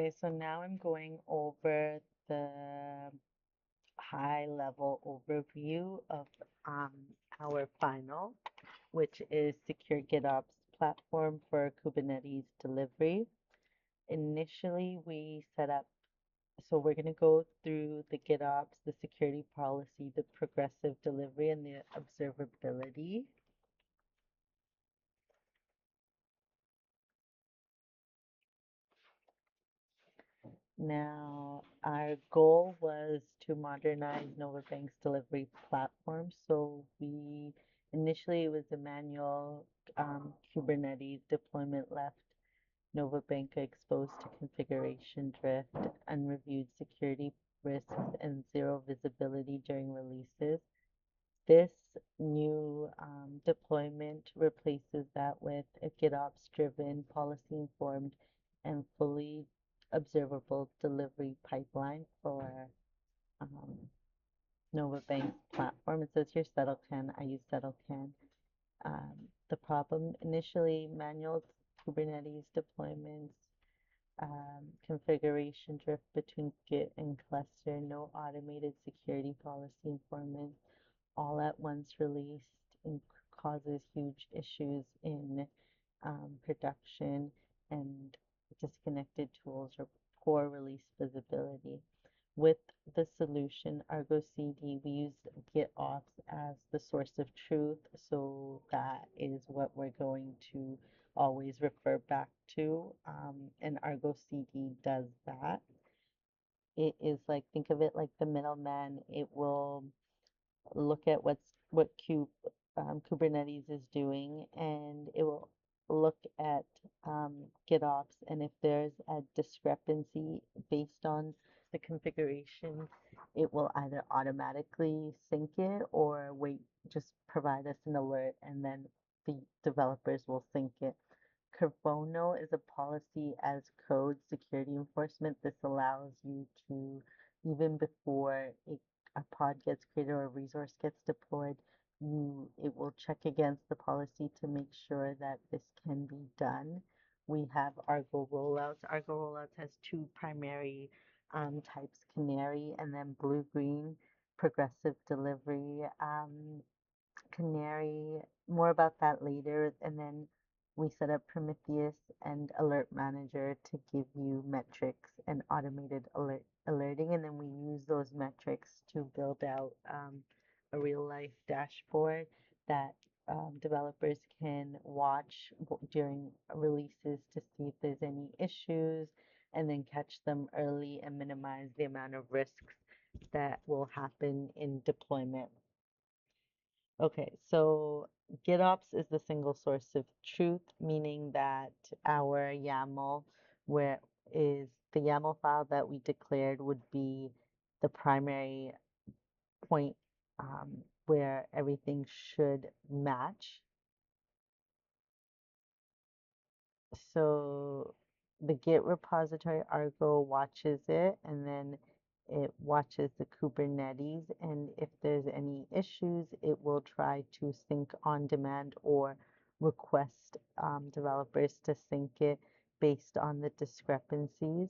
Okay, so now I'm going over the high level overview of um, our final, which is Secure GitOps platform for Kubernetes delivery. Initially, we set up, so we're going to go through the GitOps, the security policy, the progressive delivery, and the observability. Now, our goal was to modernize Novabank's delivery platform. So we initially it was a manual Kubernetes deployment left Novabank exposed to configuration drift, unreviewed security risks, and zero visibility during releases. This new deployment replaces that with a GitOps-driven, policy-informed, and fully observable delivery pipeline for um, Novabank's platform. It says here SettleCan. I use SettleCan. The problem initially manual Kubernetes deployments, configuration drift between Git and cluster, no automated security policy informant, all at once released and causes huge issues in production and disconnected tools or poor release visibility. With the solution Argo CD, we used GitOps as the source of truth, so that is what we're going to always refer back to, and Argo CD does that. It is like, think of it like the middleman. It will look at what Kubernetes is doing, and it will look at GitOps, and if there's a discrepancy based on the configuration, it will either automatically sync it or wait, just provide us an alert, and then the developers will sync it. Carbono is a policy as code security enforcement. This allows you to, even before a pod gets created or a resource gets deployed, it will check against the policy to make sure that this can be done. We have Argo rollouts. Argo rollouts has two primary types, Canary and then blue-green progressive delivery. Canary, more about that later. And then we set up Prometheus and Alert Manager to give you metrics and automated alerting. And then we use those metrics to build out a real life dashboard that developers can watch during releases to see if there's any issues and then catch them early and minimize the amount of risks that will happen in deployment. Okay, so GitOps is the single source of truth, meaning that our YAML, where is the YAML file that we declared would be the primary point where everything should match. So the Git repository Argo watches it, and then it watches the Kubernetes, and if there's any issues, it will try to sync on demand or request developers to sync it based on the discrepancies.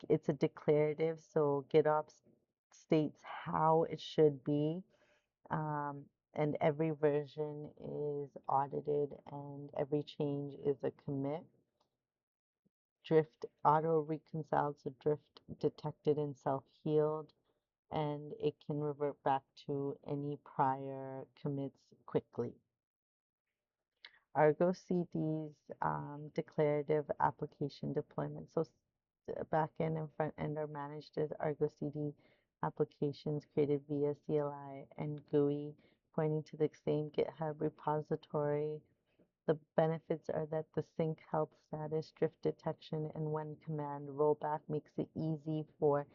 It's a declarative, so GitOps states how it should be, um, and every version is audited, and every change is a commit. Drift auto reconciled, so drift detected and self-healed, and it can revert back to any prior commits quickly. Argo CD's declarative application deployment. So backend and front end are managed as Argo CD applications created via CLI and GUI, pointing to the same GitHub repository. The benefits are that the sync health status, drift detection, and one command rollback makes it easy for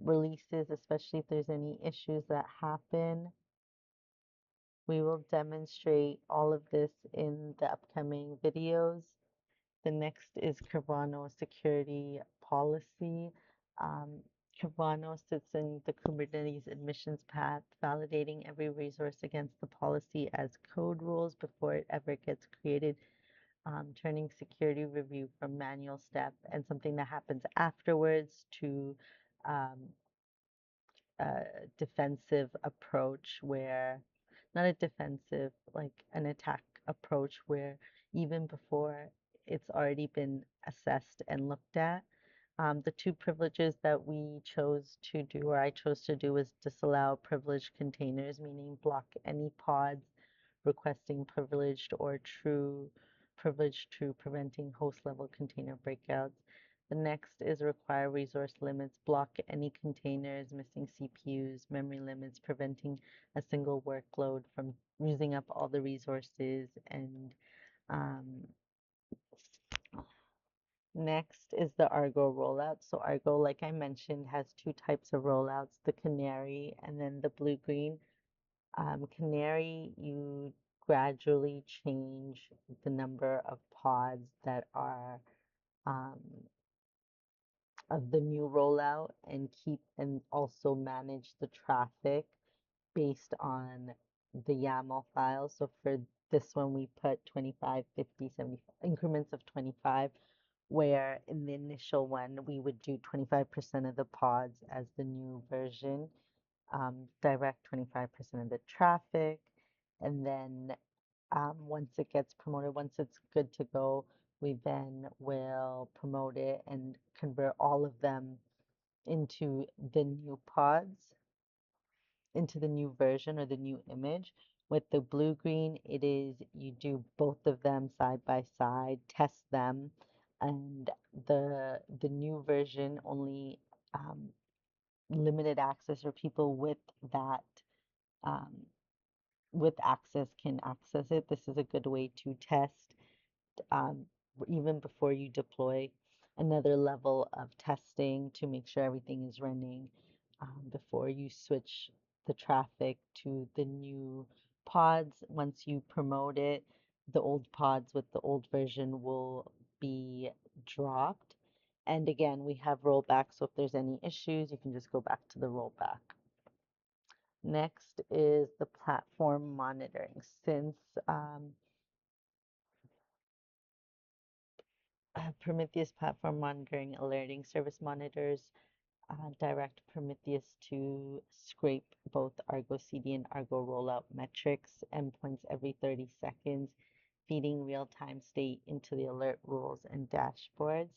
releases, especially if there's any issues that happen. We will demonstrate all of this in the upcoming videos. The next is Kibana security policy. Um, Kibana sits in the Kubernetes admissions path, validating every resource against the policy as code rules before it ever gets created. turning security review from manual step and something that happens afterwards to um, a defensive approach where, not a defensive, like an attack approach where even before it's already been assessed and looked at. The two privileges that we chose to do, or I chose to do, was disallow privileged containers, meaning block any pods requesting privileged or true privilege to preventing host level container breakouts. The next is require resource limits, block any containers, missing CPUs, memory limits, preventing a single workload from using up all the resources. And um, next is the Argo rollout. So Argo, like I mentioned, has two types of rollouts, the Canary and then the Blue-Green. Canary, you gradually change the number of pods that are um, of the new rollout and keep and also manage the traffic based on the YAML file. So for this one, we put 25, 50, 70 increments of 25, where in the initial one, we would do 25% of the pods as the new version, direct 25% of the traffic, and then once it gets promoted, once it's good to go, we then will promote it and convert all of them into the new pods, into the new version or the new image. With the Blue-Green, it is you do both of them side by side, test them, and the new version only um, limited access or people that um, with access can access it. This is a good way to test um, even before you deploy, another level of testing to make sure everything is running before you switch the traffic to the new pods. Once you promote it, the old pods with the old version will be dropped. And again, we have rollback, so if there's any issues, you can just go back to the rollback. Next is the platform monitoring. Since Prometheus platform monitoring alerting service monitors direct Prometheus to scrape both Argo CD and Argo rollout metrics endpoints every 30 seconds, feeding real-time state into the alert rules and dashboards.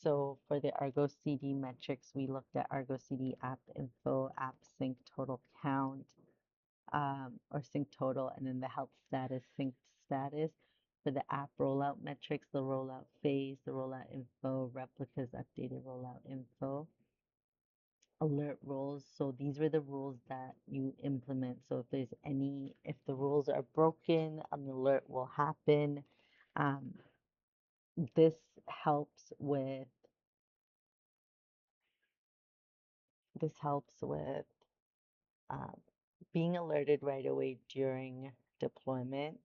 So for the Argo CD metrics, we looked at Argo CD app info, app sync total count, or sync total, and then the health status, synced status. For the app rollout metrics, the rollout phase, the rollout info, replicas, updated rollout info, alert rules. So these were the rules that you implement. So if the rules are broken, an alert will happen. Um, this helps with, this helps with um, being alerted right away during deployment,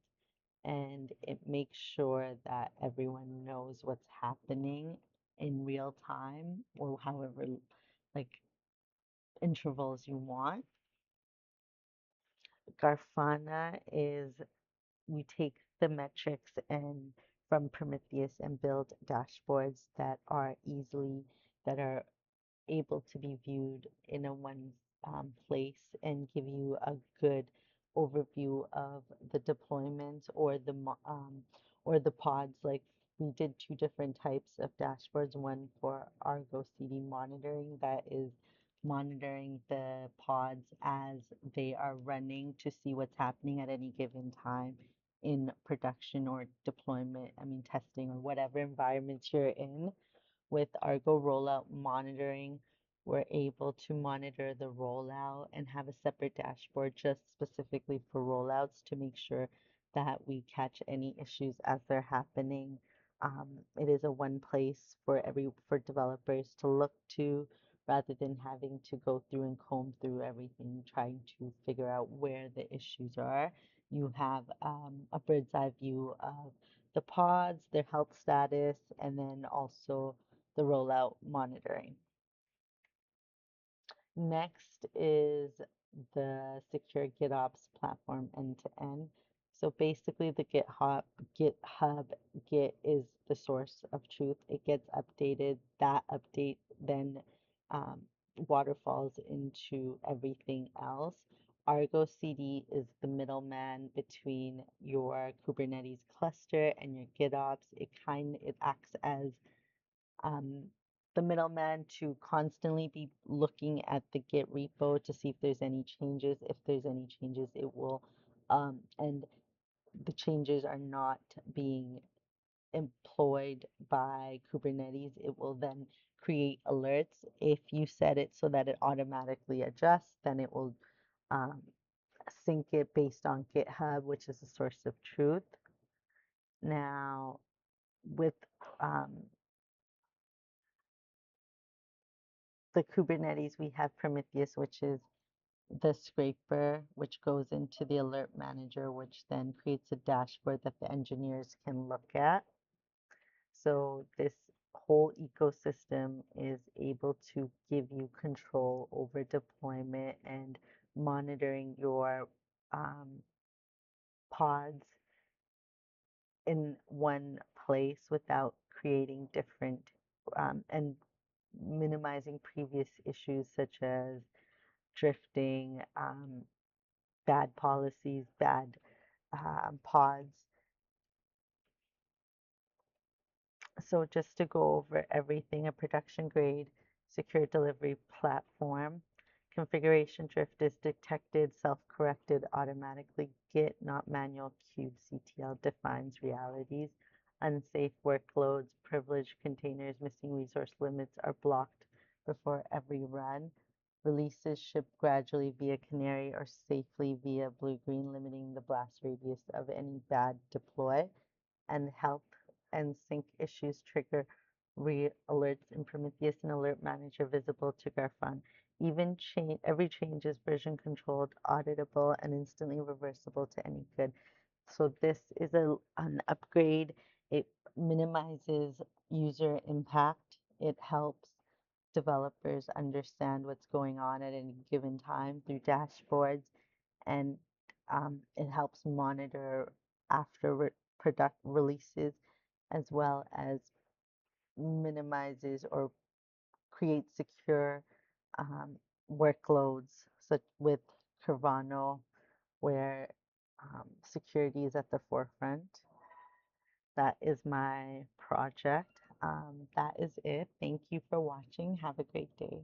and it makes sure that everyone knows what's happening in real time or however like intervals you want. Grafana is we take the metrics and from Prometheus and build dashboards that are able to be viewed in a one place and give you a good overview of the deployment or the pods. Like we did two different types of dashboards, one for Argo CD monitoring that is monitoring the pods as they are running to see what's happening at any given time in production or deployment, I mean testing or whatever environments you're in. With Argo rollout monitoring, we're able to monitor the rollout and have a separate dashboard just specifically for rollouts to make sure that we catch any issues as they're happening. It is a one place for developers to look to rather than having to go through and comb through everything, trying to figure out where the issues are. You have a bird's eye view of the pods, their health status, and then also the rollout monitoring. Next is the secure GitOps platform end to end. So basically, the Git is the source of truth. It gets updated. That update then um, waterfalls into everything else. Argo CD is the middleman between your Kubernetes cluster and your GitOps. It acts as um, the middleman to constantly be looking at the Git repo to see if there's any changes. If there's any changes, it will, and the changes are not being employed by Kubernetes, it will then create alerts. If you set it so that it automatically adjusts, then it will um, sync it based on GitHub, which is a source of truth. Now, with um, the Kubernetes, we have Prometheus, which is the scraper, which goes into the alert manager, which then creates a dashboard that the engineers can look at. So this whole ecosystem is able to give you control over deployment and monitoring your um, pods in one place without creating different and minimizing previous issues such as drifting, bad policies, bad pods. So just to go over everything, a production grade secure delivery platform. Configuration drift is detected, self-corrected automatically. Git, not manual. kubectl defines realities. Unsafe workloads, privileged containers, missing resource limits are blocked before every run. Releases ship gradually via canary or safely via blue-green, limiting the blast radius of any bad deploy. And help and sync issues trigger re-alerts in Prometheus and Alert Manager visible to Grafana. Every change is version controlled, auditable, and instantly reversible to any good. So this is an upgrade. It minimizes user impact. It helps developers understand what's going on at any given time through dashboards, and it helps monitor after product releases, as well as minimizes or creates secure um, workloads, such with Carvana, where security is at the forefront. That is my project. That is it. Thank you for watching. Have a great day.